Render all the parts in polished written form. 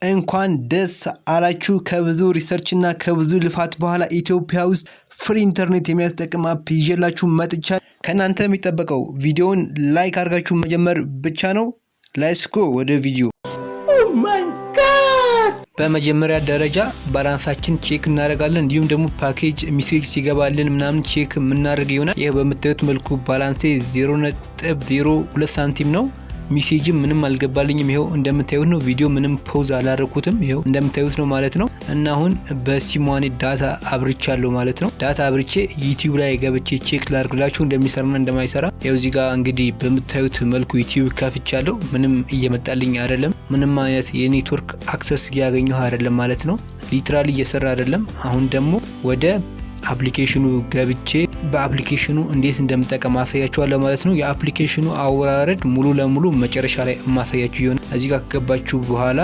እንኳን ደስ አላችሁ ከብዙ ሪሰርች እና ከብዙ ልፋት በኋላ ኢትዮጵያ ውስጥ ፍሪ ኢንተርኔት የሚያስጠቅም አፕ ይዤላችሁ መጥቻለሁ። ከናንተ የሚጠበቀው ቪዲዮውን ላይክ አድርጋችሁ መጀመር ብቻ ነው። ሌትስ ጎ ወደ ቪዲዮ። ኦ ማይ ጋድ! በመጀመሪያ ደረጃ ባላንሳችን ቼክ እናደርጋለን። እንዲሁም ደግሞ ፓኬጅ ሚሴጅ ሲገባልን ምናምን ቼክ የምናደርግ ይሆናል። ይሄ በምታዩት መልኩ ባላንሴ 0.02 ሳንቲም ነው። ሚሴጅ ምንም አልገባልኝም። ይሄው እንደምታዩት ነው። ቪዲዮ ምንም ፖዝ አላደረኩትም። ይሄው እንደምታዩት ነው ማለት ነው። እና አሁን በሲሟኔ ዳታ አብርቻለሁ ማለት ነው። ዳታ አብርቼ ዩቲዩብ ላይ ገብቼ ቼክ ላድርግላችሁ እንደሚሰራና እንደማይሰራ። ይሄው እዚህ ጋር እንግዲህ በምታዩት መልኩ ዩቲዩብ ከፍቻለሁ። ምንም እየመጣልኝ አይደለም። ምንም አይነት የኔትወርክ አክሰስ እያገኘሁ አይደለም ማለት ነው። ሊትራሊ እየሰራ አይደለም። አሁን ደግሞ ወደ አፕሊኬሽኑ ገብቼ በአፕሊኬሽኑ እንዴት እንደምጠቀም ማሳያችኋለሁ ማለት ነው። የአፕሊኬሽኑ አወራረድ ሙሉ ለሙሉ መጨረሻ ላይ ማሳያችሁ ይሆናል። እዚህ ጋር ከገባችሁ በኋላ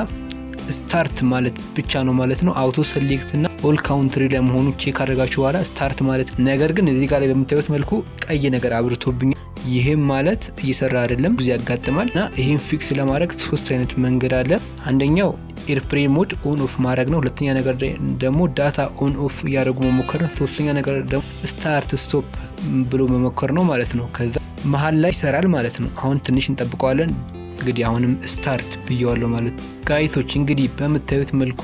ስታርት ማለት ብቻ ነው ማለት ነው። አውቶ ሴሌክት እና ኦል ካውንትሪ ላይ መሆኑ ቼክ አድርጋችሁ በኋላ ስታርት ማለት። ነገር ግን እዚህ ጋር ላይ በምታዩት መልኩ ቀይ ነገር አብርቶብኛል። ይሄም ማለት እየሰራ አይደለም፣ ጊዜ ያጋጥማል። እና ይሄን ፊክስ ለማድረግ ሶስት አይነት መንገድ አለ። አንደኛው ኤርፕሌን ሞድ ኦን ኦፍ ማድረግ ነው። ሁለተኛ ነገር ደግሞ ዳታ ኦን ኦፍ እያደረጉ መሞከር ነው። ሶስተኛ ነገር ደግሞ ስታርት ስቶፕ ብሎ መሞከር ነው ማለት ነው። ከዛ መሀል ላይ ይሰራል ማለት ነው። አሁን ትንሽ እንጠብቀዋለን። እንግዲህ አሁንም ስታርት ብየዋለሁ ማለት ነው። ጋይሶች እንግዲህ በምታዩት መልኩ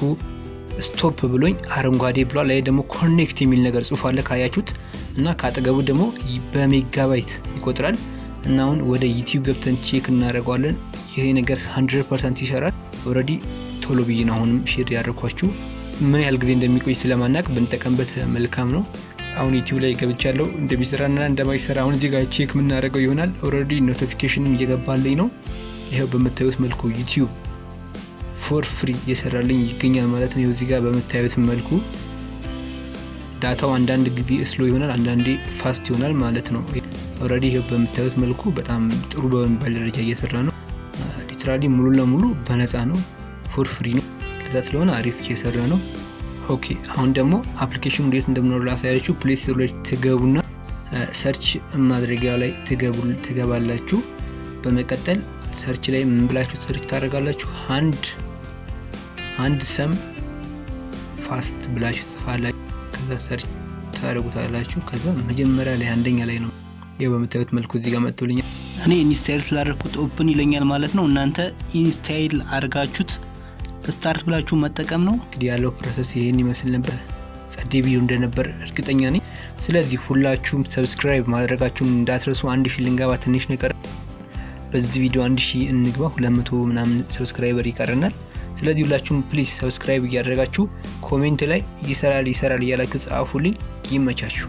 ስቶፕ ብሎኝ አረንጓዴ ብሏል። ላይ ደግሞ ኮኔክት የሚል ነገር ጽሑፍ አለ ካያችሁት፣ እና ካጠገቡ ደግሞ በሜጋባይት ይቆጥራል። እና አሁን ወደ ዩቲዩብ ገብተን ቼክ እናደርገዋለን። ይሄ ነገር 100% ይሰራል። ኦልሬዲ ቶሎ ብዬ ነው አሁንም ሼር ያደርኳችሁ። ምን ያህል ጊዜ እንደሚቆይ ስለማናቅ ብንጠቀምበት መልካም ነው። አሁን ዩቲዩብ ላይ ገብቻለሁ። እንደሚሰራና እንደማይሰራ አሁን እዚህ ጋር ቼክ የምናደርገው ይሆናል። ኦልሬዲ ኖቲፊኬሽንም እየገባልኝ ነው። ይሄው በምታዩት መልኩ ዩቲዩብ ፎር ፍሪ እየሰራልኝ ይገኛል ማለት ነው። እዚህ ጋር በምታዩት መልኩ ዳታው አንዳንድ ጊዜ ስሎ ይሆናል፣ አንዳንዴ ፋስት ይሆናል ማለት ነው። ኦልሬዲ ይሄው በምታዩት መልኩ በጣም ጥሩ በሚባል ደረጃ እየሰራ ነው። ሊትራሊ ሙሉ ለሙሉ በነፃ ነው፣ ፎር ፍሪ ነው። ለዛ ስለሆነ አሪፍ እየሰራ ነው። ኦኬ አሁን ደግሞ አፕሊኬሽኑ እንዴት እንደምኖር ላሳያችሁ። ፕሌይ ስቶር ላይ ትገቡና ሰርች ማድረጊያ ላይ ትገባላችሁ። በመቀጠል ሰርች ላይ ምን ብላችሁ ሰርች ታደርጋላችሁ? አንድ ሰም ፋስት ብላችሁ ጽፋላችሁ። ከዛ ሰርች ታደርጉታላችሁ። ከዛ መጀመሪያ ላይ አንደኛ ላይ ነው። ይሄው በምታዩት መልኩ እዚህ ጋር መጥቶልኛል። እኔ ኢንስታይል ስላደረኩት ኦፕን ይለኛል ማለት ነው። እናንተ ኢንስታይል አድርጋችሁት ስታርት ብላችሁ መጠቀም ነው። እንግዲህ ያለው ፕሮሰስ ይሄን ይመስል ነበር። ጸዴ ቪዲዮ እንደነበር እርግጠኛ ነኝ። ስለዚህ ሁላችሁም ሰብስክራይብ ማድረጋችሁን እንዳትረሱ። 1000 ልንገባ ትንሽ ነገር። በዚህ ቪዲዮ 1000 እንግባ፣ 200 ምናምን ሰብስክራይበር ይቀርናል። ስለዚህ ሁላችሁም ፕሊዝ ሰብስክራይብ እያደረጋችሁ ኮሜንት ላይ ይሰራል እያላችሁ ጻፉልኝ። ይመቻችሁ።